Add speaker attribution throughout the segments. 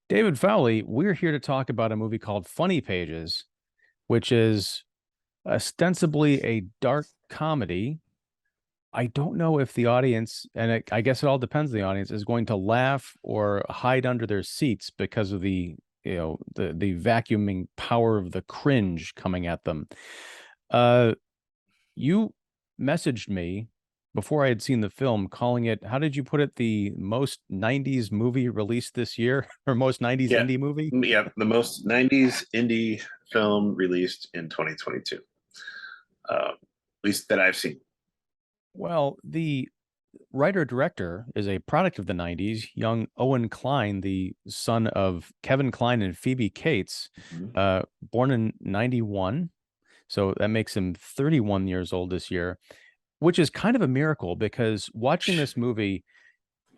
Speaker 1: David Fowley, we're here to talk about a movie called Funny Pages, which is ostensibly a dark comedy. I don't know if the audience, and I guess it all depends on the audience, is going to laugh or hide under their seats because of the vacuuming power of the cringe coming at them. Uh, you messaged me before I had seen the film, calling it, how did you put it, the most 90s movie released this year, or most 90s
Speaker 2: Yeah,
Speaker 1: indie movie?
Speaker 2: yeah, the most '90s indie film released in 2022, at least that I've seen.
Speaker 1: Well, the writer director is a product of the 90s, young Owen Kline, the son of Kevin Kline and Phoebe Cates,
Speaker 2: Mhm.
Speaker 1: born in 91. So that makes him 31 years old this year, which is kind of a miracle because watching this movie,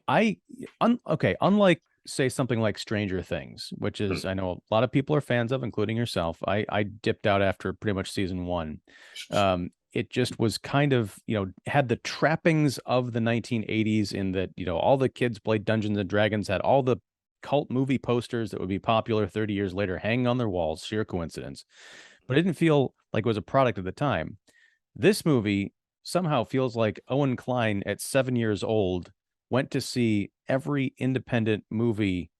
Speaker 1: unlike say something like Stranger Things, which is I know a lot of people are fans of, including yourself. I dipped out after pretty much season one. It just was kind of, had the trappings of the 1980s in that, all the kids played Dungeons and Dragons, had all the cult movie posters that would be popular 30 years later hanging on their walls, sheer coincidence. But it didn't feel like it was a product of the time. This movie somehow feels like Owen Kline at 7 years old went to see every independent movie,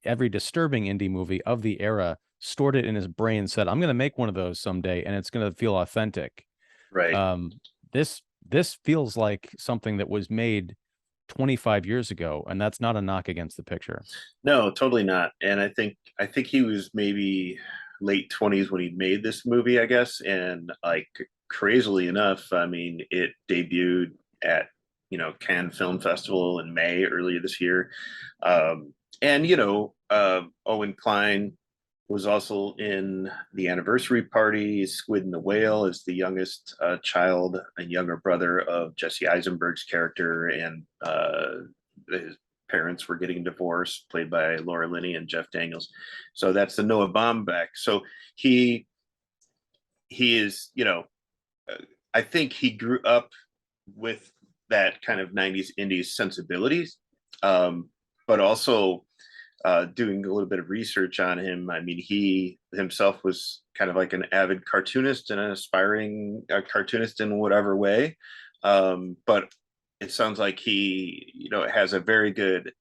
Speaker 1: every disturbing indie movie of the era, stored it in his brain, said, "I'm going to make one of those someday, and it's going to feel authentic."
Speaker 2: Right.
Speaker 1: Um, this feels like something that was made 25 years ago, and that's not a knock against the picture.
Speaker 2: No, totally not. And I think he was maybe late 20s when he made this movie, I guess. And like crazily enough, I mean, it debuted at Cannes Film Festival in May earlier this year. And Owen Kline was also in the anniversary party. Squid and the Whale is the youngest child and younger brother of Jesse Eisenberg's character, and his parents were getting divorced, played by Laura Linney and Jeff Daniels. So that's the Noah Baumbach. So he he is, I think he grew up with that kind of '90s indies sensibilities, but also doing a little bit of research on him. I mean, he himself was kind of like an avid cartoonist and an aspiring cartoonist in whatever way. But it sounds like he, has a very good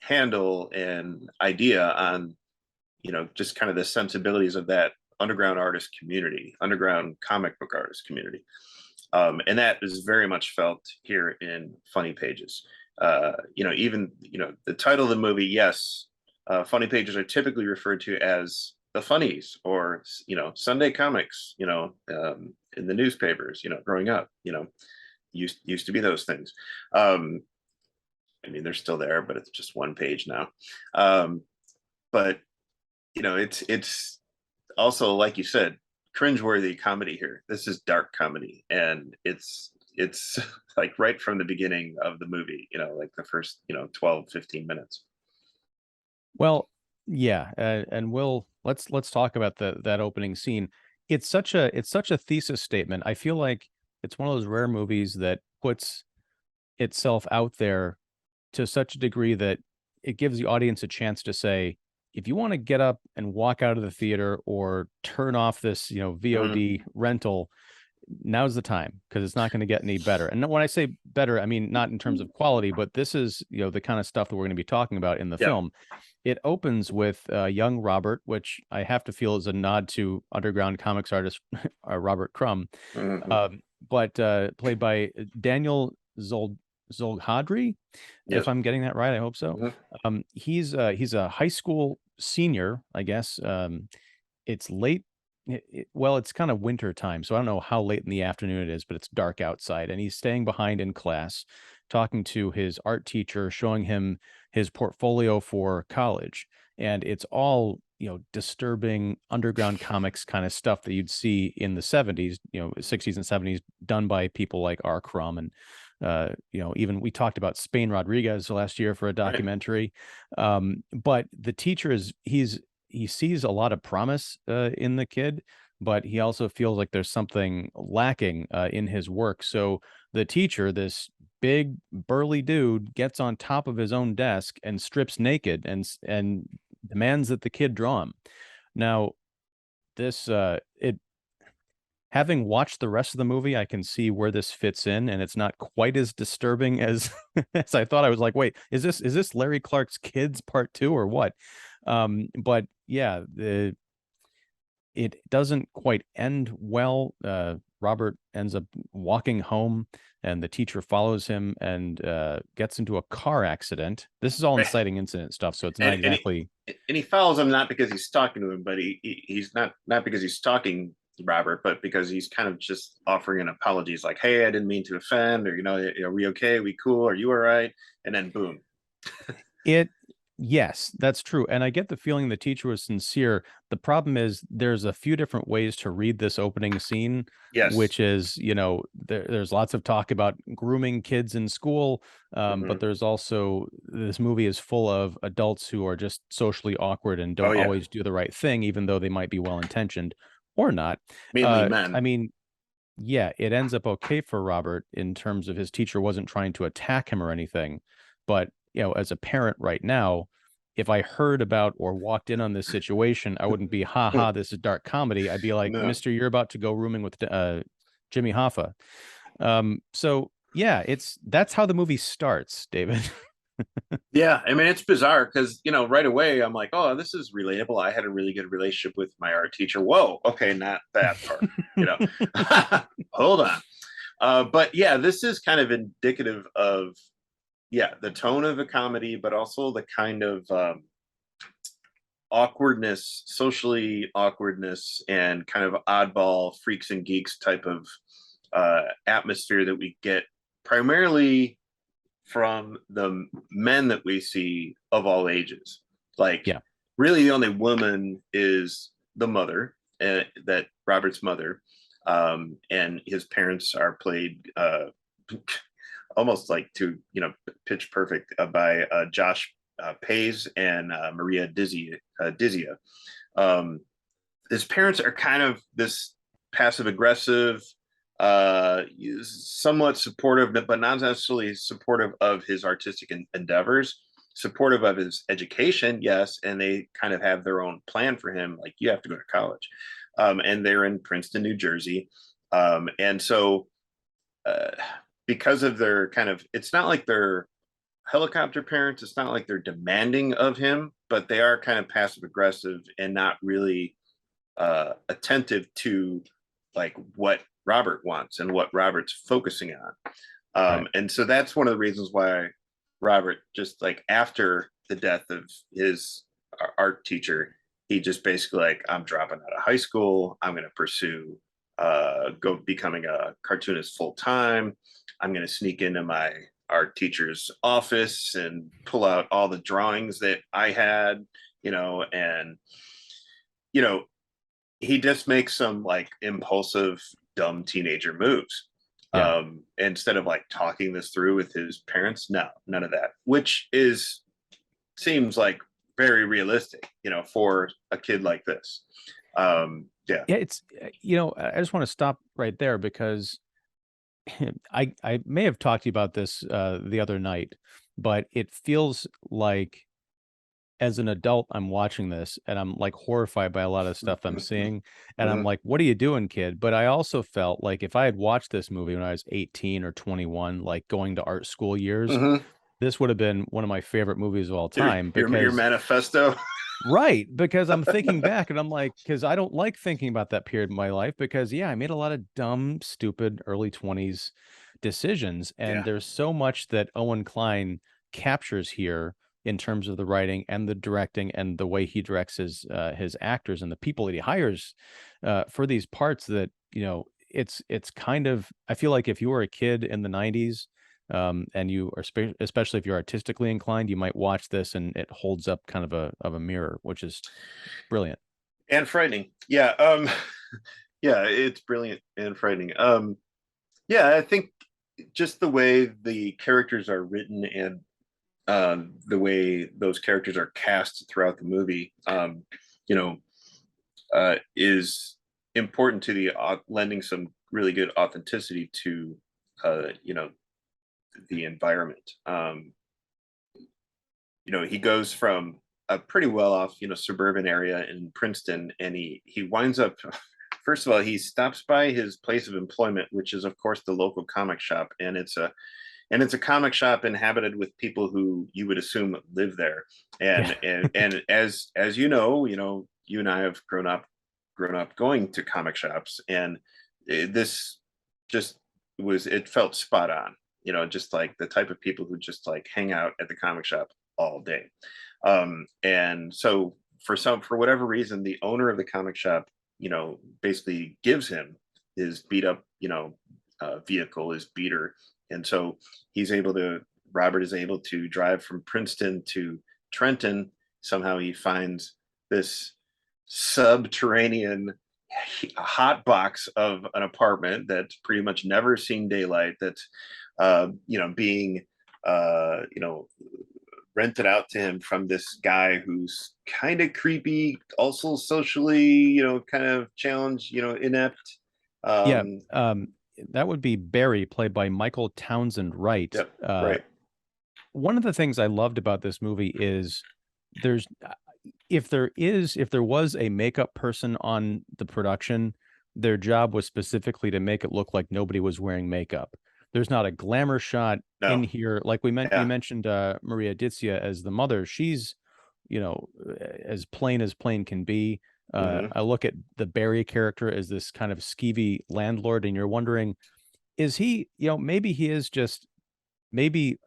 Speaker 2: handle and idea on, just kind of the sensibilities of that underground artist community, underground comic book artist community. And that is very much felt here in Funny Pages. Even the title of the movie, yes, Funny Pages are typically referred to as the funnies or Sunday comics. In the newspapers. Growing up, used to be those things. I mean, they're still there, but it's just one page now. But it's also, like you said, cringeworthy comedy here. This is dark comedy, and it's like right from the beginning of the movie, like the first 12, 15 minutes.
Speaker 1: Well, yeah, and let's talk about that opening scene. It's such a thesis statement. I feel like it's one of those rare movies that puts itself out there to such a degree that it gives the audience a chance to say, if you want to get up and walk out of the theater or turn off this,
Speaker 2: Mhm.
Speaker 1: VOD rental, now's the time because it's not going to get any better. And when I say better, I mean not in terms of quality, but this is, the kind of stuff that we're going to be talking about in the
Speaker 2: Yeah.
Speaker 1: film. It opens with young Robert, which I have to feel is a nod to underground comics artist Robert Crumb,
Speaker 2: Mhm.
Speaker 1: but played by Daniel Zolghadri, if
Speaker 2: Yes.
Speaker 1: I'm getting that right. I hope so.
Speaker 2: Mhm.
Speaker 1: He's a high school senior, I guess. It's late. Well, it's kind of winter time, so I don't know how late in the afternoon it is, but it's dark outside, and he's staying behind in class, talking to his art teacher, showing him his portfolio for college, and it's all disturbing underground comics kind of stuff that you'd see in the '70s, '60s and '70s, done by people like R. Crumb and even we talked about Spain Rodriguez last year for a
Speaker 2: Right.
Speaker 1: documentary. But the teacher he sees a lot of promise in the kid, but he also feels like there's something lacking in his work. So the teacher, this big burly dude gets on top of his own desk and strips naked and demands that the kid draw him. Now, this it having watched the rest of the movie, I can see where this fits in, and it's not quite as disturbing as as I thought. I was like, wait, is this Larry Clark's Kids Part 2 or what? But yeah, it doesn't quite end well. Robert ends up walking home, and the teacher follows him and gets into a car accident. This is all
Speaker 2: Right.
Speaker 1: inciting incident stuff, so it's not
Speaker 2: and and
Speaker 1: exactly.
Speaker 2: he follows him not because he's talking to him, but he's not because he's stalking Robert, but because he's kind of just offering an apology. He's like, "Hey, I didn't mean to offend," or "Are we okay? Are we cool? Are you all right?" And then boom.
Speaker 1: It Yes, that's true. And I get the feeling the teacher was sincere. The problem is there's a few different ways to read this opening scene,
Speaker 2: Yes.
Speaker 1: which is, there's lots of talk about grooming kids in school. But
Speaker 2: Hmm.
Speaker 1: there's also this movie is full of adults who are just socially awkward and
Speaker 2: Oh
Speaker 1: don't
Speaker 2: yeah,
Speaker 1: always do the right thing, even though they might be well intentioned or not.
Speaker 2: mainly men.
Speaker 1: I mean, yeah, it ends up okay for Robert in terms of his teacher wasn't trying to attack him or anything. But, as a parent right now, if I heard about or walked in on this situation, I wouldn't be, ha ha, this is dark comedy. I'd be like,
Speaker 2: No.
Speaker 1: Mister, you're about to go rooming with Jimmy Hoffa. So yeah, that's how the movie starts, David.
Speaker 2: Yeah, I mean it's bizarre because right away I'm like, oh, this is relatable. I had a really good relationship with my art teacher. Whoa, okay, not that part. You know, hold on. But yeah, this is kind of indicative of the tone of the comedy, but also the kind of awkwardness, socially awkwardness, and kind of oddball freaks and geeks type of atmosphere that we get primarily from the men that we see of all ages. Like,
Speaker 1: Yeah,
Speaker 2: really, the only woman is the mother, that Robert's mother, and his parents are played almost like to pitch perfect by Josh Pays and Maria Dizia. Um, his parents are kind of this passive aggressive, somewhat supportive, but not necessarily supportive of his artistic endeavors. Supportive of his education, yes, and they kind of have their own plan for him. Like, you have to go to college, and they're in Princeton, New Jersey, and so uh, because of their kind of, it's not like they're helicopter parents. It's not like they're demanding of him, but they are kind of passive aggressive and not really attentive to like what Robert wants and what Robert's focusing on.
Speaker 1: right.
Speaker 2: And so that's one of the reasons why Robert, just like after the death of his art teacher, he just basically like, I'm dropping out of high school. I'm going to pursue go becoming a cartoonist full time. I'm going to sneak into my art teacher's office and pull out all the drawings that I had, and you know he just makes some like impulsive, dumb teenager moves.
Speaker 1: Yeah.
Speaker 2: Instead of like talking this through with his parents, no, none of that. Which is seems like very realistic, for a kid like this. Yeah.
Speaker 1: Yeah, I just want to stop right there because I may have talked to you about this the other night, but it feels like as an adult I'm watching this and I'm like horrified by a lot of stuff I'm seeing, and I'm
Speaker 2: Mm-hmm.
Speaker 1: like, what are you doing, kid? But I also felt like if I had watched this movie when I was 18 or 21, like going to art school years,
Speaker 2: Mm-hmm.
Speaker 1: this would have been one of my favorite movies of all
Speaker 2: Your,
Speaker 1: time
Speaker 2: your
Speaker 1: because
Speaker 2: manifesto.
Speaker 1: right, because I'm thinking back and I'm like, because I don't like thinking about that period in my life because yeah, I made a lot of dumb, stupid early 20s decisions. And
Speaker 2: Yeah.
Speaker 1: there's so much that Owen Kline captures here in terms of the writing and the directing and the way he directs his actors and the people that he hires for these parts that, it's kind of, I feel like if you were a kid in the 90s, and you are especially if you're artistically inclined, you might watch this and it holds up kind of a mirror, which is brilliant.
Speaker 2: And frightening. Yeah. Yeah, it's brilliant and frightening. Yeah, I think just the way the characters are written and the way those characters are cast throughout the movie, you know, is important to the lending some really good authenticity to, the environment. He goes from a pretty well off, suburban area in Princeton, and he winds up. First of all, he stops by his place of employment, which is of course the local comic shop, and it's a comic shop inhabited with people who you would assume live there. And
Speaker 1: Yeah.
Speaker 2: and as you and I have grown up going to comic shops, and this just it felt spot on. Just like the type of people who just like hang out at the comic shop all day. And so for whatever reason, the owner of the comic shop, basically gives him his beat up, vehicle, his beater. And so Robert is able to drive from Princeton to Trenton. Somehow he finds this subterranean hot box of an apartment that's pretty much never seen daylight, that's being rented out to him from this guy who's kind of creepy, also socially, kind of challenged, inept.
Speaker 1: Yeah. That would be Barry, played by Michael Townsend Wright.
Speaker 2: Yep. Right.
Speaker 1: One of the things I loved about this movie is there's if there was a makeup person on the production, their job was specifically to make it look like nobody was wearing makeup. There's not a glamour shot in here. Like we mentioned Maria Ditzia as the mother. She's, as plain can be. I look at the Barry character as this kind of skeevy landlord, and you're wondering, is he, maybe he is just, maybe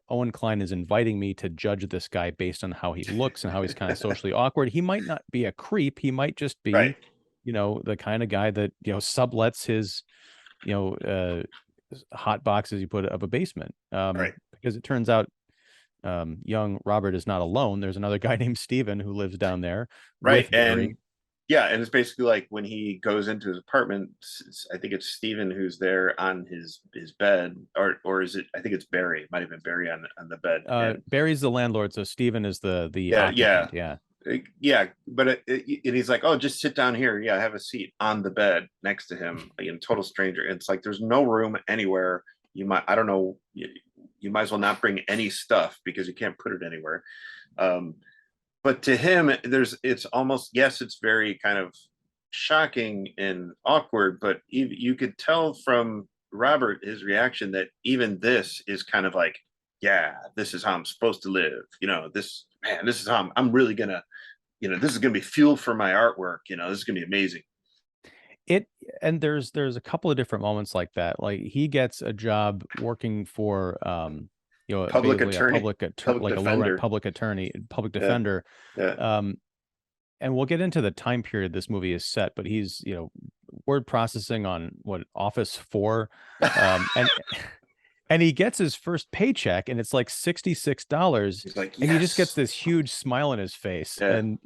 Speaker 1: Owen Kline is inviting me to judge this guy based on how he looks and how he's kind of socially awkward. He might not be a creep. He might just be,
Speaker 2: Right.
Speaker 1: The kind of guy that, sublets his, hot box, as you put it, of a basement.
Speaker 2: Right.
Speaker 1: Because it turns out young Robert is not alone. There's another guy named Steven who lives down there.
Speaker 2: Right.
Speaker 1: With Barry.
Speaker 2: And it's basically like when he goes into his apartment, I think it's Steven who's there on his bed, or is it? I think it's Barry. It might have been Barry on the bed.
Speaker 1: Barry's the landlord, so Steven is the
Speaker 2: occupant.
Speaker 1: Yeah.
Speaker 2: But and he's like, oh, just sit down here. Yeah, have a seat on the bed next to him. Total stranger. It's like there's no room anywhere. I don't know. You might as well not bring any stuff because you can't put it anywhere. But to him, it's almost, yes, it's very kind of shocking and awkward, but you could tell from Robert, his reaction, that even this is kind of like, yeah, this is how I'm supposed to live. This is how I'm really gonna, this is gonna be fuel for my artwork. This is gonna be amazing.
Speaker 1: And there's a couple of different moments like that. Like he gets a job working for
Speaker 2: public attorney,
Speaker 1: like a low-rent public attorney, public defender.
Speaker 2: Yeah.
Speaker 1: And we'll get into the time period this movie is set, but he's, word processing on Office 4. And he gets his first paycheck and it's like $66.
Speaker 2: He's like, yes.
Speaker 1: And he just gets this huge smile on his face.
Speaker 2: Yeah.
Speaker 1: And,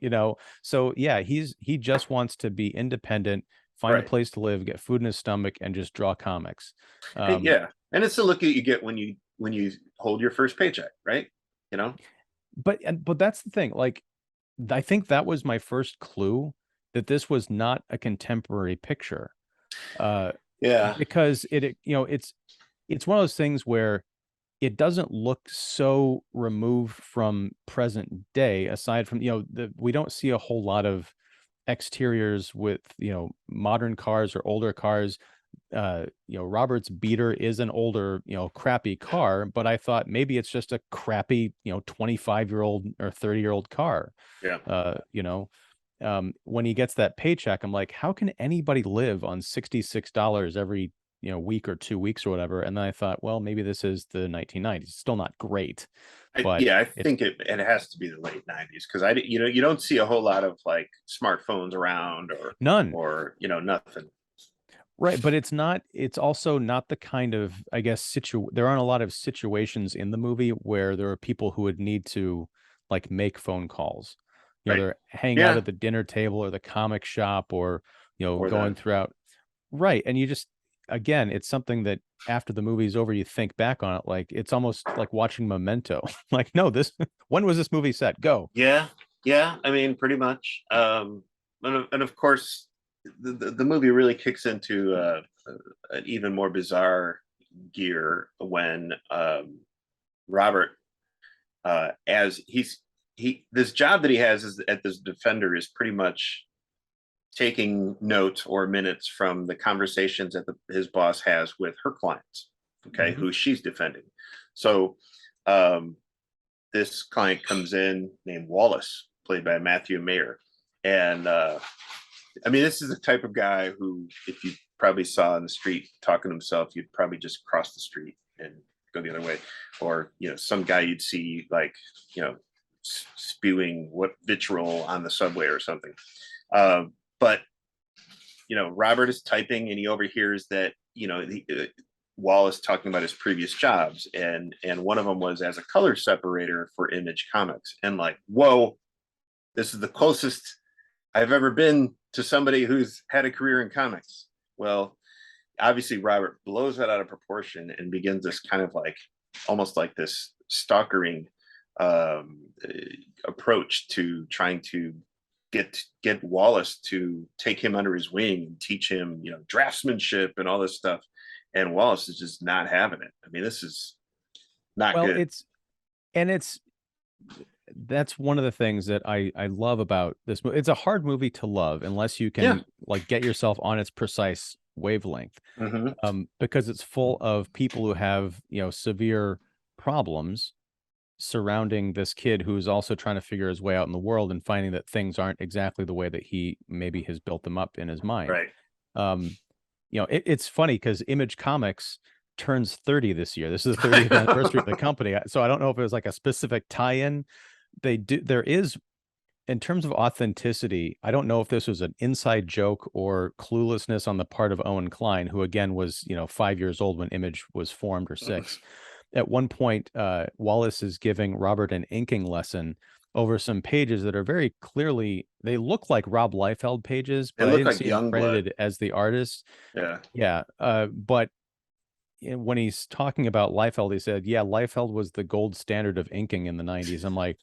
Speaker 1: so yeah, he just wants to be independent, find a place to live, get food in his stomach, and just draw comics.
Speaker 2: And it's the look that you get when you hold your first paycheck, right?
Speaker 1: But that's the thing. Like, I think that was my first clue that this was not a contemporary picture. Because it's one of those things where it doesn't look so removed from present day, aside from, we don't see a whole lot of exteriors with, modern cars or older cars. Robert's beater is an older, crappy car, but I thought maybe it's just a crappy, 25-year-old or 30-year-old car.
Speaker 2: Yeah.
Speaker 1: When he gets that paycheck, I'm like, how can anybody live on $66 every, week or 2 weeks or whatever? And then I thought, well, maybe this is the 1990s. It's still not great. But
Speaker 2: I think it has to be the late 90s, because you don't see a whole lot of like smartphones around, or
Speaker 1: none,
Speaker 2: or nothing.
Speaker 1: Right, but it's also not the kind of, I guess, there aren't a lot of situations in the movie where there are people who would need to like make phone calls. They're hanging out at the dinner table or the comic shop, or going throughout. Right. And you just, again, it's something that after the movie's over, you think back on it, like it's almost like watching Memento. Like, no, when was this movie set? Go.
Speaker 2: Yeah. I mean, pretty much. And of course, the movie really kicks into an even more bizarre, gear when Robert, as he this job that he has is at this defender is pretty much taking notes or minutes from the conversations that his boss has with her clients, okay, who she's defending. So this client comes in named Wallace, played by Matthew Maher. And I mean, this is the type of guy who, if you probably saw in the street talking to himself, you'd probably just cross the street and go the other way. Or, you know, some guy you'd see like, you know, spewing what vitriol on the subway or something. But, you know, Robert is typing and he overhears that, you know, Wallace talking about his previous jobs, and one of them was as a color separator for Image Comics. And like, whoa, this is the closest I've ever been to somebody who's had a career in comics. Well, obviously Robert blows that out of proportion and begins this kind of like almost like this stalkering approach to trying to get Wallace to take him under his wing and teach him, you know, draftsmanship and all this stuff. And Wallace is just not having it. I mean, this is not good.
Speaker 1: That's one of the things that I love about this movie. It's a hard movie to love unless you can like get yourself on its precise wavelength, because it's full of people who have, you know, severe problems surrounding this kid who's also trying to figure his way out in the world and finding that things aren't exactly the way that he maybe has built them up in his mind.
Speaker 2: Right.
Speaker 1: You know, it's funny because Image Comics turns 30 this year. This is the 30th anniversary of the company. So I don't know if it was like a specific tie-in. There is, in terms of authenticity, I don't know if this was an inside joke or cluelessness on the part of Owen Kline, who again was, you know, 5 years old when Image was formed, or 6. At one point, Wallace is giving Robert an inking lesson over some pages that are very clearly, they look like Rob Liefeld pages, but I didn't see him credited as the artist. Yeah. But when he's talking about Liefeld, he said, yeah, Liefeld was the gold standard of inking in the 90s. I'm like,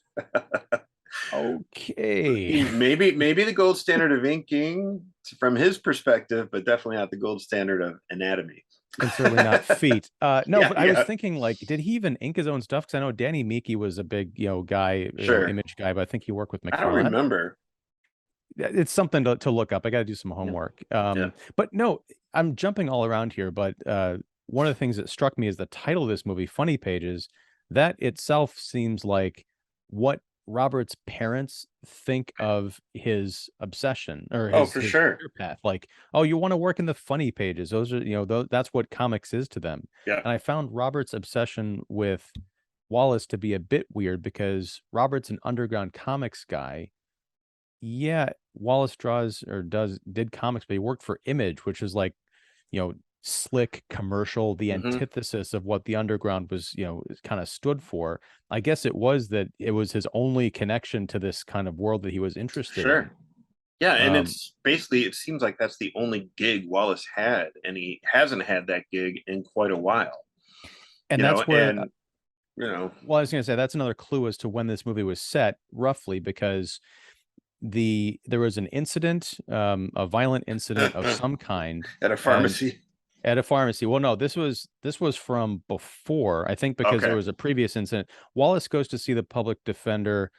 Speaker 1: okay.
Speaker 2: Maybe the gold standard of inking from his perspective, but definitely not the gold standard of anatomy.
Speaker 1: And certainly not feet. No, but I was thinking, like, did he even ink his own stuff? Because I know Danny Meeke was a big, you know, guy, Image guy, but I think he worked with McFarlane.
Speaker 2: I don't remember.
Speaker 1: It's something to look up. I got to do some homework. But no, I'm jumping all around here. But one of the things that struck me is the title of this movie, Funny Pages. That itself seems like what Robert's parents think of his obsession or his career path. Like, oh, you want to work in the funny pages. Those are, you know, that's what comics is to them. And I found Robert's obsession with Wallace to be a bit weird because Robert's an underground comics guy. Yeah, Wallace did comics, but he worked for Image, which is like, you know, slick commercial, the antithesis of what the underground was, you know, kind of stood for. I guess it was his only connection to this kind of world that he was interested in.
Speaker 2: Yeah, and it's basically, it seems like that's the only gig Wallace had, and he hasn't had that gig in quite a while.
Speaker 1: And that's where,
Speaker 2: you know,
Speaker 1: well, I was going to say that's another clue as to when this movie was set, roughly, because there was an incident, a violent incident of some kind
Speaker 2: at a pharmacy.
Speaker 1: Well, no, this was from before, I think, because there was a previous incident. Wallace goes to see the public defender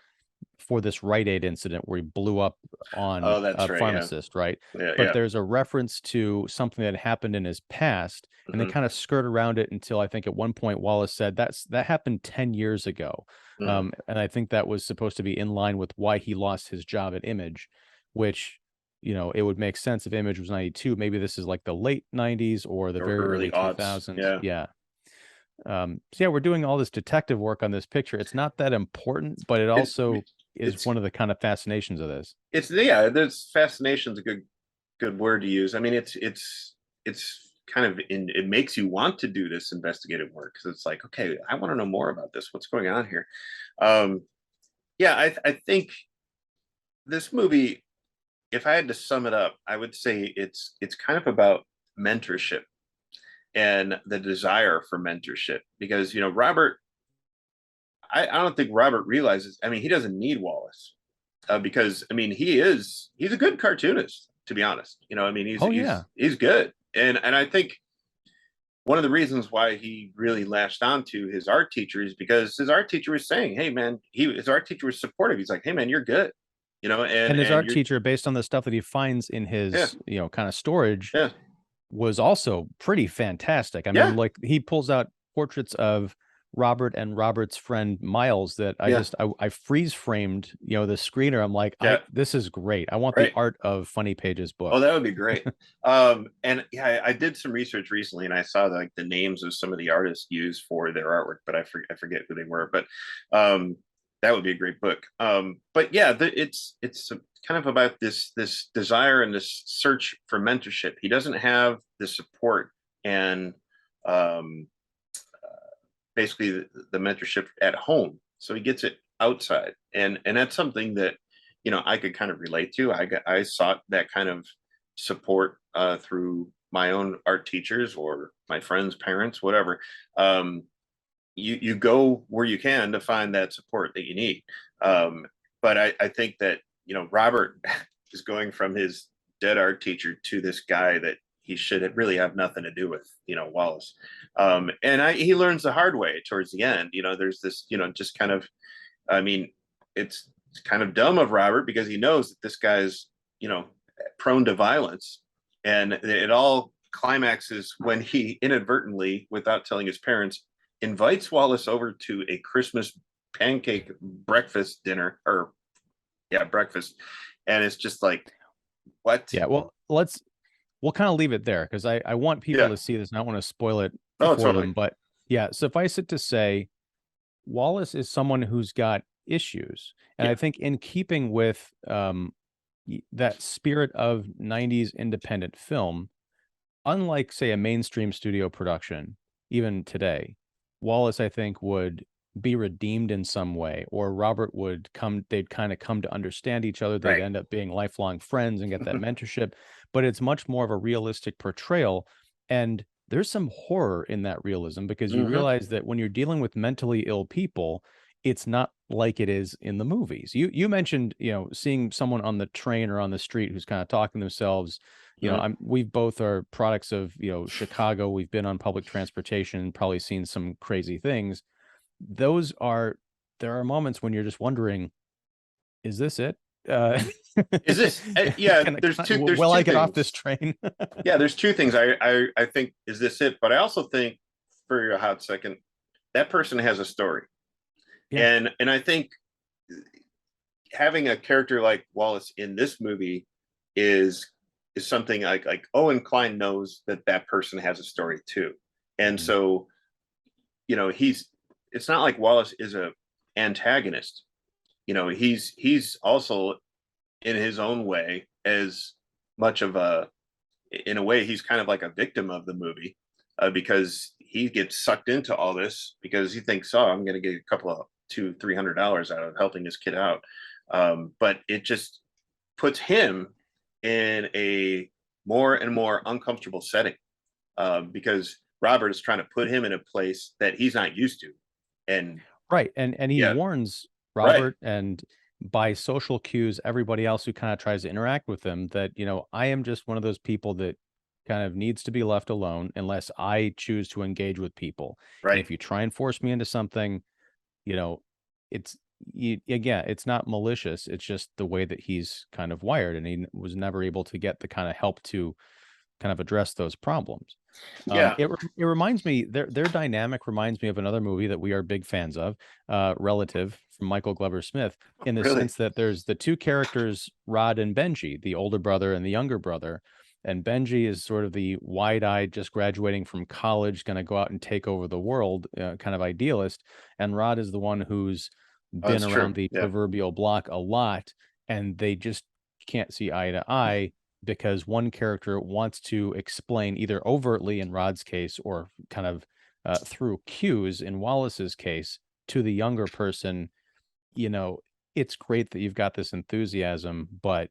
Speaker 1: for this Rite Aid incident where he blew up on a pharmacist, right? But there's a reference to something that happened in his past, and they kind of skirt around it until I think at one point Wallace said that happened 10 years ago. And I think that was supposed to be in line with why he lost his job at Image, which, you know, it would make sense if Image was 92. Maybe this is like the late 90s or the very early 2000s. So yeah, we're doing all this detective work on this picture. It's not that important, but it also is one of the kind of fascinations of this.
Speaker 2: There's fascination's a good word to use. I mean, it's kind of it makes you want to do this investigative work because it's like, okay, I want to know more about this. What's going on here? I think this movie, if I had to sum it up, I would say it's kind of about mentorship and the desire for mentorship, because, you know, Robert, I don't think Robert realizes, I mean, he doesn't need Wallace because, I mean, he's a good cartoonist, to be honest. You know, I mean, he's good. And I think one of the reasons why he really latched onto his art teacher is because his art teacher was saying, "Hey, man," his art teacher was supportive. He's like, "Hey, man, you're good,"
Speaker 1: And his
Speaker 2: and
Speaker 1: art
Speaker 2: you're,
Speaker 1: teacher, based on the stuff that he finds in
Speaker 2: yeah,
Speaker 1: his, kind of storage,
Speaker 2: yeah,
Speaker 1: was also pretty fantastic. I mean,
Speaker 2: yeah,
Speaker 1: like he pulls out portraits of Robert and Robert's friend Miles that
Speaker 2: yeah,
Speaker 1: I freeze framed, the screener. I'm like,
Speaker 2: yeah,
Speaker 1: this is great. I want the
Speaker 2: right.
Speaker 1: Art of Funny Pages
Speaker 2: Oh,
Speaker 1: book.
Speaker 2: that would be great. And yeah, I did some research recently, and I saw like the names of some of the artists used for their artwork, but I forget who they were. But that would be a great book. But yeah, it's kind of about this desire and this search for mentorship. He doesn't have the support and um, basically the mentorship at home, so he gets it outside, and that's something that I could kind of relate to. I sought that kind of support through my own art teachers or my friends' parents, whatever. um, you go where you can to find that support that you need. But I think that Robert is going from his dead art teacher to this guy that he should really have nothing to do with, Wallace. And he learns the hard way towards the end. There's this, just kind of, I mean, it's kind of dumb of Robert because he knows that this guy's, you know, prone to violence, and it all climaxes when he inadvertently, without telling his parents, invites Wallace over to a Christmas pancake breakfast dinner, or yeah, breakfast, and it's just like, what?
Speaker 1: Yeah, well, we'll kind of leave it there because I want people
Speaker 2: Yeah.
Speaker 1: to see this and I don't want to spoil it
Speaker 2: Oh,
Speaker 1: for
Speaker 2: totally.
Speaker 1: them. But yeah, suffice it to say, Wallace is someone who's got issues, and I
Speaker 2: Yeah.
Speaker 1: think in keeping with that spirit of '90s independent film, unlike say a mainstream studio production, even today, Wallace I think would be redeemed in some way, or Robert would come, they'd kind of come to understand each other, they'd
Speaker 2: Right.
Speaker 1: end up being lifelong friends and get that mentorship. But it's much more of a realistic portrayal, and there's some horror in that realism because you
Speaker 2: Mm-hmm.
Speaker 1: realize that when you're dealing with mentally ill people, it's not like it is in the movies. You mentioned, seeing someone on the train or on the street who's kind of talking themselves.
Speaker 2: Mm-hmm.
Speaker 1: We both are products of, Chicago. We've been on public transportation, probably seen some crazy things. Those are There are moments when you're just wondering, is this it? Uh,
Speaker 2: Is this? Yeah. There's
Speaker 1: will I
Speaker 2: two
Speaker 1: get off this
Speaker 2: things.
Speaker 1: train?
Speaker 2: Yeah, there's two things. I think, is this it? But I also think, for a hot second, that person has a story,
Speaker 1: Yeah.
Speaker 2: and I think having a character like Wallace in this movie is something like Owen Kline knows that that person has a story too, and
Speaker 1: Mhm.
Speaker 2: so he's, it's not like Wallace is a antagonist. He's also, in his own way, as much of a, in a way, he's kind of like a victim of the movie, because he gets sucked into all this because he thinks, oh, I'm going to get a couple of $200-300 out of helping this kid out. But it just puts him in a more and more uncomfortable setting, because Robert is trying to put him in a place that he's not used to. And
Speaker 1: Right. And he
Speaker 2: yeah,
Speaker 1: warns
Speaker 2: right,
Speaker 1: Robert, and by social cues, everybody else who kind of tries to interact with him, that, I am just one of those people that kind of needs to be left alone unless I choose to engage with people. And
Speaker 2: right.
Speaker 1: if you try and force me into something, you know, it's again, it's not malicious. It's just the way that he's kind of wired, and he was never able to get the kind of help to kind of address those problems.
Speaker 2: Yeah,
Speaker 1: It reminds me, their dynamic reminds me of another movie that we are big fans of, Relative, from Michael Glover Smith, in the
Speaker 2: really.
Speaker 1: sense that there's the two characters, Rod and Benji, the older brother and the younger brother. And Benji is sort of the wide-eyed, just graduating from college, going to go out and take over the world, kind of idealist. And Rod is the one who's
Speaker 2: Oh,
Speaker 1: been
Speaker 2: that's true.
Speaker 1: around the
Speaker 2: Yeah,
Speaker 1: proverbial block a lot, and they just can't see eye to eye because one character wants to explain, either overtly in Rod's case or kind of through cues in Wallace's case, to the younger person, you know, it's great that you've got this enthusiasm, but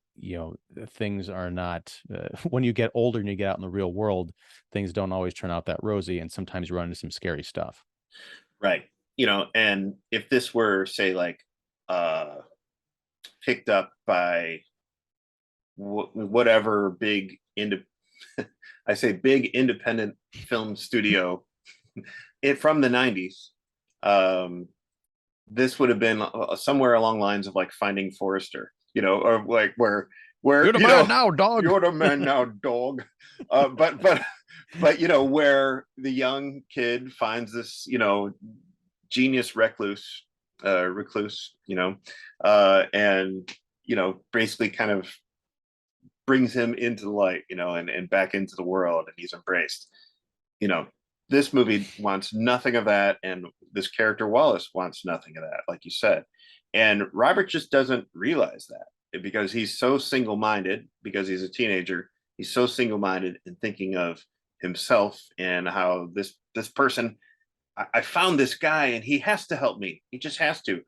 Speaker 1: things are not. When you get older and you get out in the real world, things don't always turn out that rosy, and sometimes you run into some scary stuff.
Speaker 2: right. And if this were, say, like, uh picked up by whatever big I say big independent film studio from the 90s. Um, this would have been somewhere along the lines of like Finding Forrester, or like where
Speaker 1: You're the man now, dog.
Speaker 2: you're the man now, dog. But where the young kid finds this genius recluse, and basically kind of brings him into the light, and back into the world, and he's embraced. You know, this movie wants nothing of that, and this character Wallace wants nothing of that, like you said. And Robert just doesn't realize that because he's so single-minded, because he's a teenager. He's so single-minded and thinking of himself and how this person, I found this guy and he has to help me. He just has to.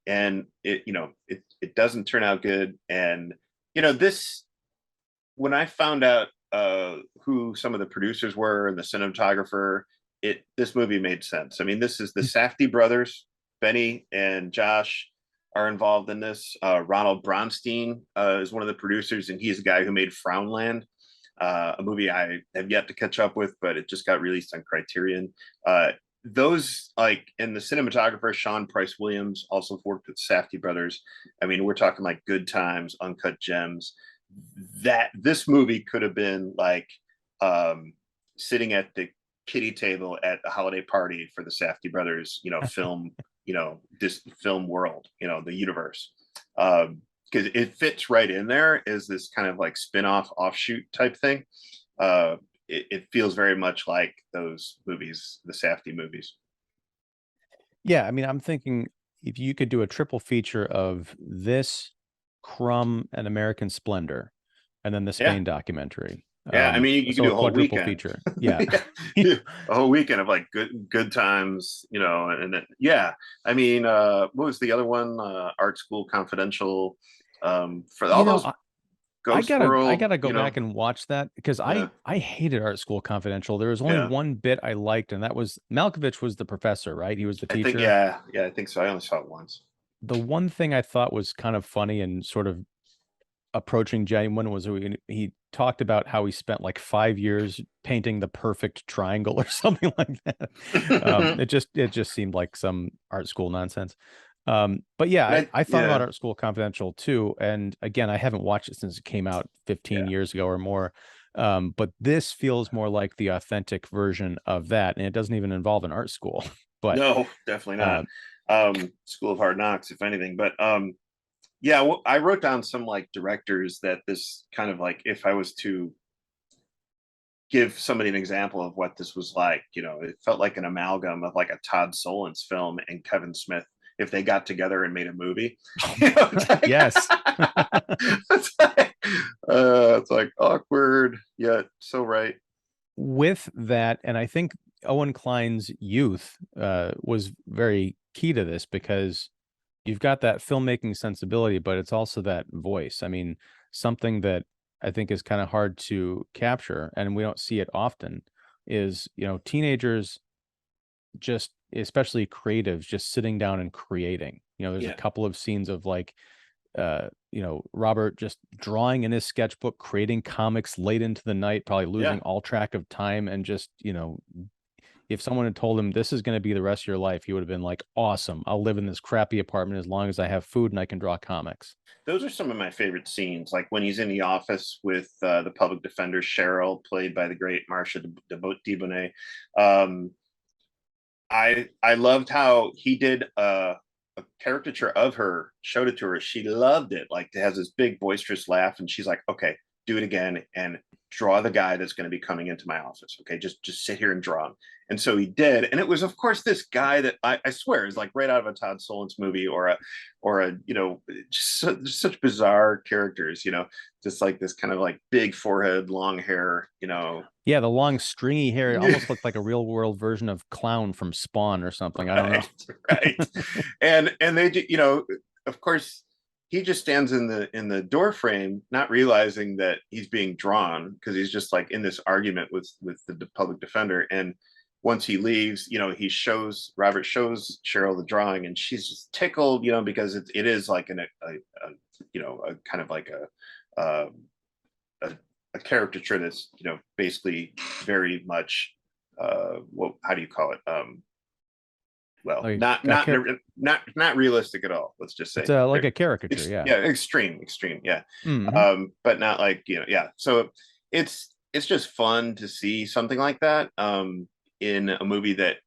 Speaker 2: And it doesn't turn out good. And this, when I found out who some of the producers were and the cinematographer, this movie made sense. I mean, this is the Safdie brothers. Benny and Josh are involved in this. Ronald Bronstein is one of the producers, and he's the guy who made Frownland, a movie I have yet to catch up with, but it just got released on Criterion. Those, like, and the cinematographer Sean Price Williams also worked with Safdie brothers. I mean, we're talking like Good Times, Uncut Gems. That this movie could have been like sitting at the kiddie table at a holiday party for the Safdie brothers, film, this film world, the universe, because it fits right in there as this kind of like spin-off offshoot type thing. It feels very much like those movies, the Safdie movies.
Speaker 1: Yeah, I mean, I'm thinking if you could do a triple feature of this, Crumb, and American Splendor, and then the
Speaker 2: Yeah.
Speaker 1: Spain documentary.
Speaker 2: Yeah, I mean, you can do a whole
Speaker 1: quadruple
Speaker 2: weekend.
Speaker 1: feature. Yeah.
Speaker 2: Yeah. A whole weekend of like good times, and then, yeah. I mean, what was the other one? Art School Confidential. For all those Ghost
Speaker 1: I
Speaker 2: World,
Speaker 1: gotta go back and watch that because
Speaker 2: yeah,
Speaker 1: I hated Art School Confidential. There was only
Speaker 2: yeah.
Speaker 1: one bit I liked, and that was Malkovich was the professor, right? He was the
Speaker 2: I think,
Speaker 1: teacher.
Speaker 2: yeah, I think so. I only saw it once.
Speaker 1: The one thing I thought was kind of funny and sort of approaching genuine was he talked about how he spent like 5 years painting the perfect triangle or something like that. It just seemed like some art school nonsense. But yeah, I thought about
Speaker 2: Yeah,
Speaker 1: Art School Confidential too. And again, I haven't watched it since it came out 15
Speaker 2: yeah.
Speaker 1: years ago or more. But this feels more like the authentic version of that. And it doesn't even involve an art school. But
Speaker 2: No, definitely not.
Speaker 1: uh,
Speaker 2: School of Hard Knocks, if anything. But yeah, well, I wrote down some like directors that this kind of like, if I was to give somebody an example of what this was like, it felt like an amalgam of like a Todd Solondz film and Kevin Smith if they got together and made a movie.
Speaker 1: yes.
Speaker 2: It's like awkward yet so right.
Speaker 1: With that, and I think Owen Kline's youth was very key to this because you've got that filmmaking sensibility, but it's also that voice. I mean, something that I think is kind of hard to capture, and we don't see it often, is teenagers, just especially creatives, just sitting down and creating. There's a
Speaker 2: Yeah,
Speaker 1: couple of scenes of like Robert just drawing in his sketchbook, creating comics late into the night, probably
Speaker 2: yeah.
Speaker 1: losing all track of time, and just if someone had told him this is going to be the rest of your life, he would have been like, awesome, I'll live in this crappy apartment as long as I have food and I can draw comics.
Speaker 2: Those are some of my favorite scenes, like when he's in the office with the public defender Cheryl, played by the great Marcia Debonet. Um, I loved how he did a caricature of her, showed it to her. She loved it. Like, it has this big boisterous laugh, and she's like, "Okay, do it again and draw the guy that's going to be coming into my office. Okay, just sit here and draw him." And so he did, and it was, of course, this guy that I swear is like right out of a Todd Solondz movie or a just such bizarre characters. Just like this kind of like big forehead, long hair.
Speaker 1: Yeah, the long stringy hair, it
Speaker 2: Yeah.
Speaker 1: almost looked like a real world version of Clown from Spawn or something. I don't know.
Speaker 2: Right. And they, of course, he just stands in the door frame, not realizing that he's being drawn because he's just like in this argument with the public defender. And once he leaves, Robert shows Cheryl the drawing, and she's just tickled, because it is like a kind of like a a caricature that's, basically very much how do you call it? Well,
Speaker 1: Like
Speaker 2: not realistic at all. Let's just
Speaker 1: it's
Speaker 2: say
Speaker 1: like a caricature, yeah.
Speaker 2: yeah, extreme, yeah.
Speaker 1: Hmm.
Speaker 2: But not like, yeah. So it's just fun to see something like that in a movie that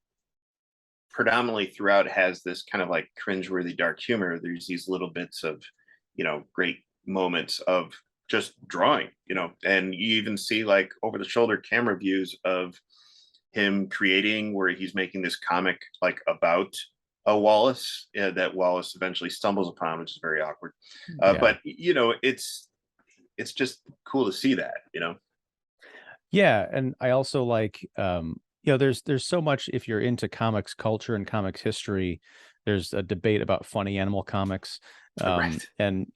Speaker 2: predominantly throughout has this kind of like cringeworthy dark humor. There's these little bits of, great moments of just drawing, and you even see like over the shoulder camera views of him creating where he's making this comic like about a Wallace that Wallace eventually stumbles upon, which is very awkward.
Speaker 1: Yeah.
Speaker 2: But it's just cool to see that.
Speaker 1: Yeah, and I also like there's so much if you're into comics culture and comics history, there's a debate about funny animal comics.
Speaker 2: Right.
Speaker 1: And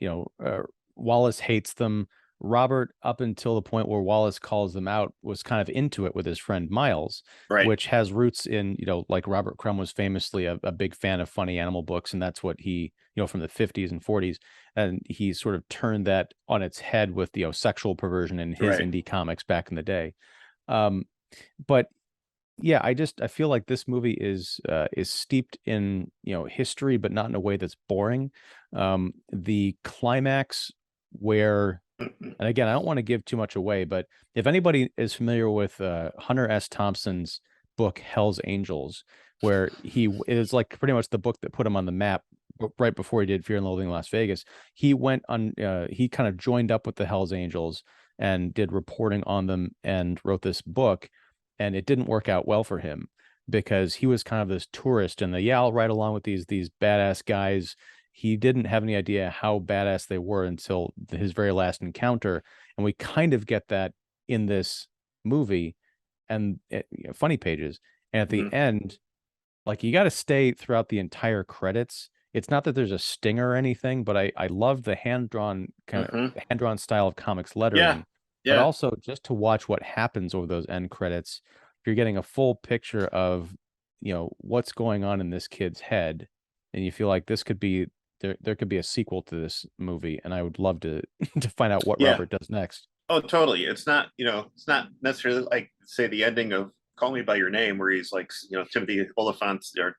Speaker 1: Wallace hates them. Robert, up until the point where Wallace calls them out, was kind of into it with his friend Miles,
Speaker 2: Right.
Speaker 1: which has roots in, like Robert Crumb was famously a big fan of funny animal books, and that's what he, from the 50s and 40s, and he sort of turned that on its head with sexual perversion in his
Speaker 2: Right.
Speaker 1: indie comics back in the day. But yeah, I feel like this movie is steeped in history, but not in a way that's boring. The climax where, and again, I don't want to give too much away, but if anybody is familiar with Hunter S. Thompson's book Hell's Angels, where it is like pretty much the book that put him on the map right before he did Fear and Loathing in Las Vegas. He went on, he kind of joined up with the Hell's Angels and did reporting on them and wrote this book. And it didn't work out well for him because he was kind of this tourist and I'll ride along with these badass guys. He didn't have any idea how badass they were until his very last encounter. And we kind of get that in this movie and funny pages. And at the end, like you got to stay throughout the entire credits. It's not that there's a stinger or anything, but I love the hand-drawn style of comics lettering, but
Speaker 2: Yeah.
Speaker 1: also just to watch what happens over those end credits. You're getting a full picture of, what's going on in this kid's head, and you feel like this could be there could be a sequel to this movie, and I would love to to find out what
Speaker 2: Yeah.
Speaker 1: Robert does next.
Speaker 2: Oh, totally. It's not necessarily like say the ending of Call Me by Your Name, where he's like, Timothy Oliphant or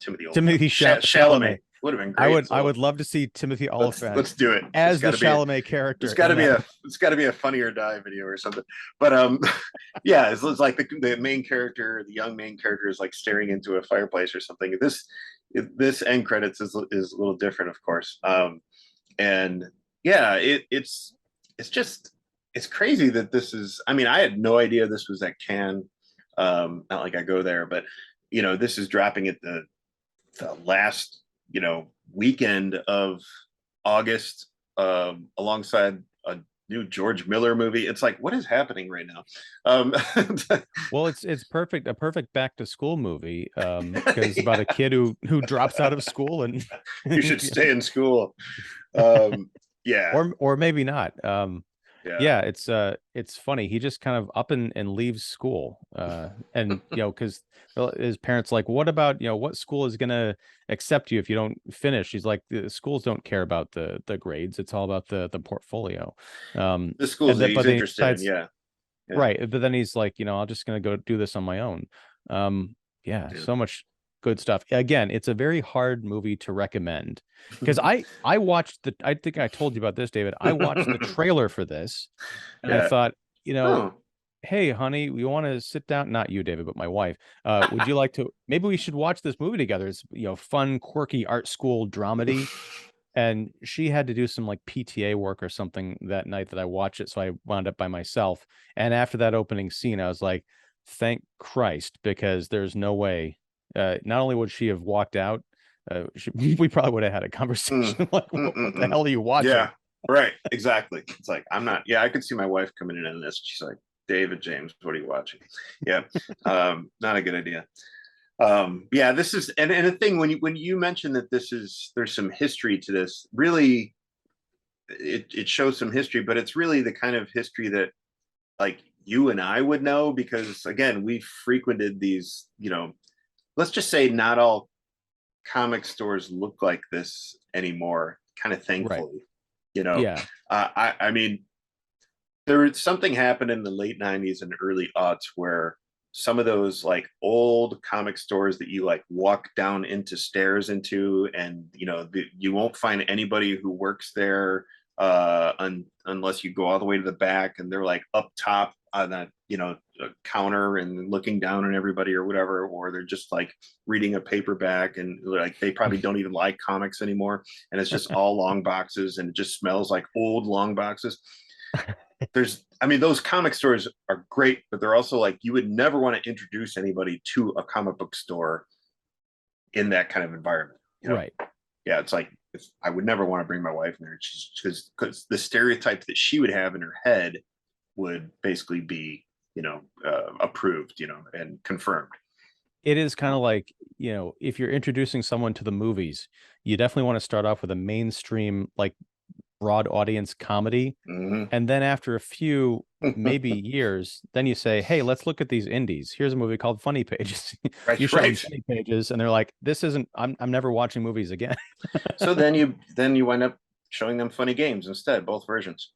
Speaker 2: Timothy Chalamet would have been great.
Speaker 1: I would love to see Timothy Oliphant.
Speaker 2: Let's do it
Speaker 1: as the Chalamet character.
Speaker 2: It's got to be a Funny or Die video or something. But yeah, it's like the main character, the young main character, is like staring into a fireplace or something. This end credits is a little different, of course. And yeah, it's just it's crazy that this is. I mean, I had no idea this was at Cannes. Not like I go there, but this is dropping at the last weekend of August, alongside a new George Miller movie. It's like, what is happening right now?
Speaker 1: Well, it's a perfect back to school movie, because it's about a kid who drops out of school and
Speaker 2: you should stay in school. Yeah,
Speaker 1: or maybe not.
Speaker 2: Yeah,
Speaker 1: it's funny. He just kind of up and leaves school, and because his parents like, what about what school is gonna accept you if you don't finish? He's like, the schools don't care about the grades. It's all about the portfolio.
Speaker 2: the schools that he's interested in. Yeah.
Speaker 1: Right, but then he's like, I'm just gonna go do this on my own. So much good stuff. Again, it's a very hard movie to recommend because I watched I think I told you about this, David. I watched the trailer for this and I thought, hey honey, we want to sit down, not you David, but my wife. Would you like to, maybe we should watch this movie together. It's fun, quirky art school dramedy. And she had to do some like PTA work or something that night that I watched it, so I wound up by myself. And after that opening scene, I was like, thank Christ, because there's no way. Not only would she have walked out, we probably would have had a conversation like, what the hell are you watching?
Speaker 2: Yeah, right, exactly. It's like, I'm not. Yeah, I could see my wife coming in on this. She's like, David James, what are you watching? Yeah, not a good idea. Yeah, this is, and the thing when you mentioned that there's some history to this, really, it shows some history, but it's really the kind of history that like you and I would know, because again, we frequented these, let's just say not all comic stores look like this anymore, kind of thankfully.
Speaker 1: Right. Yeah.
Speaker 2: I mean, there was something happened in the late 90s and early aughts where some of those like old comic stores that you like walk down into stairs into, and you won't find anybody who works there unless you go all the way to the back, and they're like up top on that a counter and looking down on everybody or whatever, or they're just like reading a paperback, and like they probably don't even like comics anymore, and it's just all long boxes, and it just smells like old long boxes. Those comic stores are great, but they're also like, you would never want to introduce anybody to a comic book store in that kind of environment.
Speaker 1: Right.
Speaker 2: Yeah, it's like, I would never want to bring my wife in there, because the stereotype that she would have in her head would basically be, approved, and confirmed.
Speaker 1: It is kind of like, if you're introducing someone to the movies, you definitely want to start off with a mainstream, like broad audience comedy.
Speaker 2: Mm-hmm.
Speaker 1: And then after a few, maybe years, then you say, hey, let's look at these indies. Here's a movie called Funny Pages.
Speaker 2: Right,
Speaker 1: you show
Speaker 2: right.
Speaker 1: them Funny Pages, and they're like, this isn't, I'm never watching movies again.
Speaker 2: So then you wind up showing them Funny Games instead, both versions.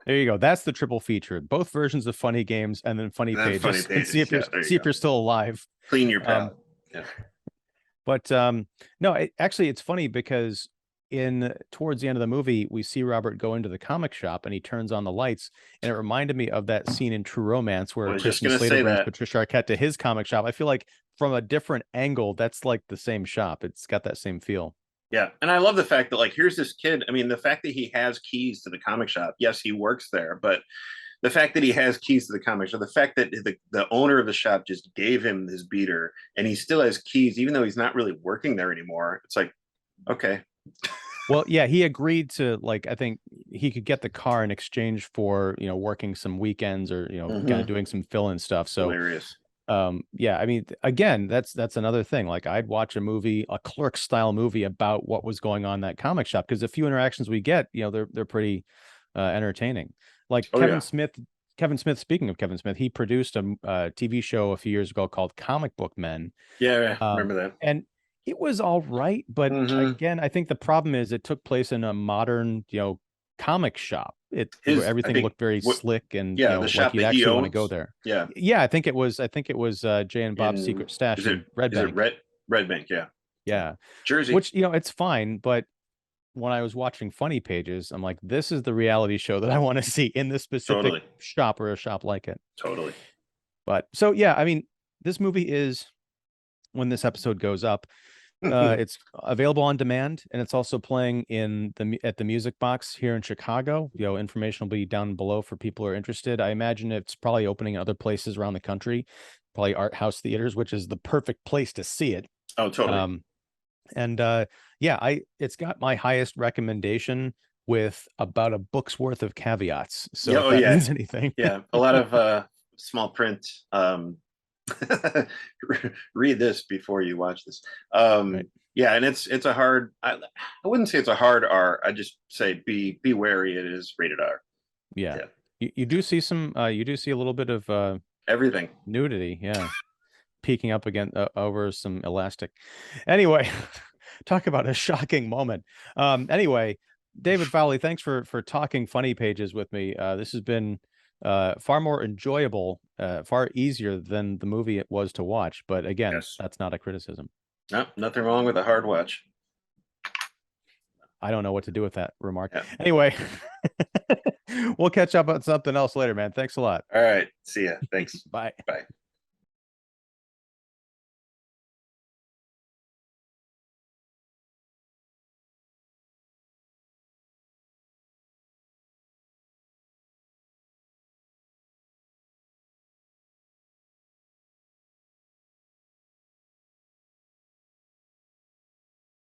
Speaker 1: There you go. That's the triple feature. Both versions of Funny Games and then Funny Pages.
Speaker 2: Funny Pages.
Speaker 1: See if you're still alive.
Speaker 2: Clean your palate. Yeah.
Speaker 1: But no, actually, it's funny because towards the end of the movie, we see Robert go into the comic shop and he turns on the lights, and it reminded me of that scene in True Romance where Christian Slater brings Patricia Arquette to his comic shop. I feel like from a different angle, that's like the same shop. It's got that same feel.
Speaker 2: Yeah, and I love the fact that, like, here's this kid. I mean, the fact that he has keys to the comic shop. Yes, he works there, but the fact that he has keys to the comic shop, the fact that the owner of the shop just gave him his beater, and he still has keys, even though he's not really working there anymore. It's like, okay.
Speaker 1: Well, yeah, he agreed to, like, I think he could get the car in exchange for, working some weekends or, kind of doing some fill-in stuff. So
Speaker 2: hilarious.
Speaker 1: Yeah, I mean, again, that's another thing. Like, I'd watch a Clerk style movie about what was going on in that comic shop, because the few interactions we get, they're pretty entertaining. Like Kevin Smith, speaking of Kevin Smith, he produced a TV show a few years ago called Comic Book Men.
Speaker 2: Yeah, remember that.
Speaker 1: And it was all right, but again, I think the problem is it took place in a modern, comic shop. Everything looked very slick, and
Speaker 2: the shop
Speaker 1: like you'd actually want to go there.
Speaker 2: Yeah,
Speaker 1: I think it was Jay and Bob's Secret Stash.
Speaker 2: Is it Red Bank?
Speaker 1: Yeah,
Speaker 2: Jersey.
Speaker 1: Which it's fine, but when I was watching Funny Pages, I'm like, this is the reality show that I want to see in this specific shop or a shop like it.
Speaker 2: Totally.
Speaker 1: But so yeah, I mean, this movie is, when this episode goes up, it's available on demand, and it's also playing at the Music Box here in Chicago. Information will be down below for people who are interested. I imagine it's probably opening in other places around the country, probably art house theaters, which is the perfect place to see it.
Speaker 2: Oh, totally.
Speaker 1: It's got my highest recommendation with about a book's worth of caveats. So if that means anything.
Speaker 2: Yeah, a lot of small print. Read this before you watch this. Right. Yeah, and it's a hard, I wouldn't say it's a hard R. I just say be wary, it is rated R.
Speaker 1: Yeah. You do see a little bit of
Speaker 2: everything
Speaker 1: nudity, peeking up again over some elastic. Anyway, talk about a shocking moment. Anyway, David Fowley, thanks for talking Funny Pages with me. This has been far more enjoyable, far easier than the movie it was to watch. But again, that's not a criticism.
Speaker 2: No, nothing wrong with a hard watch.
Speaker 1: I don't know what to do with that remark. Yeah. Anyway, we'll catch up on something else later, man. Thanks a lot.
Speaker 2: All right. See ya. Thanks.
Speaker 1: Bye.
Speaker 2: Bye.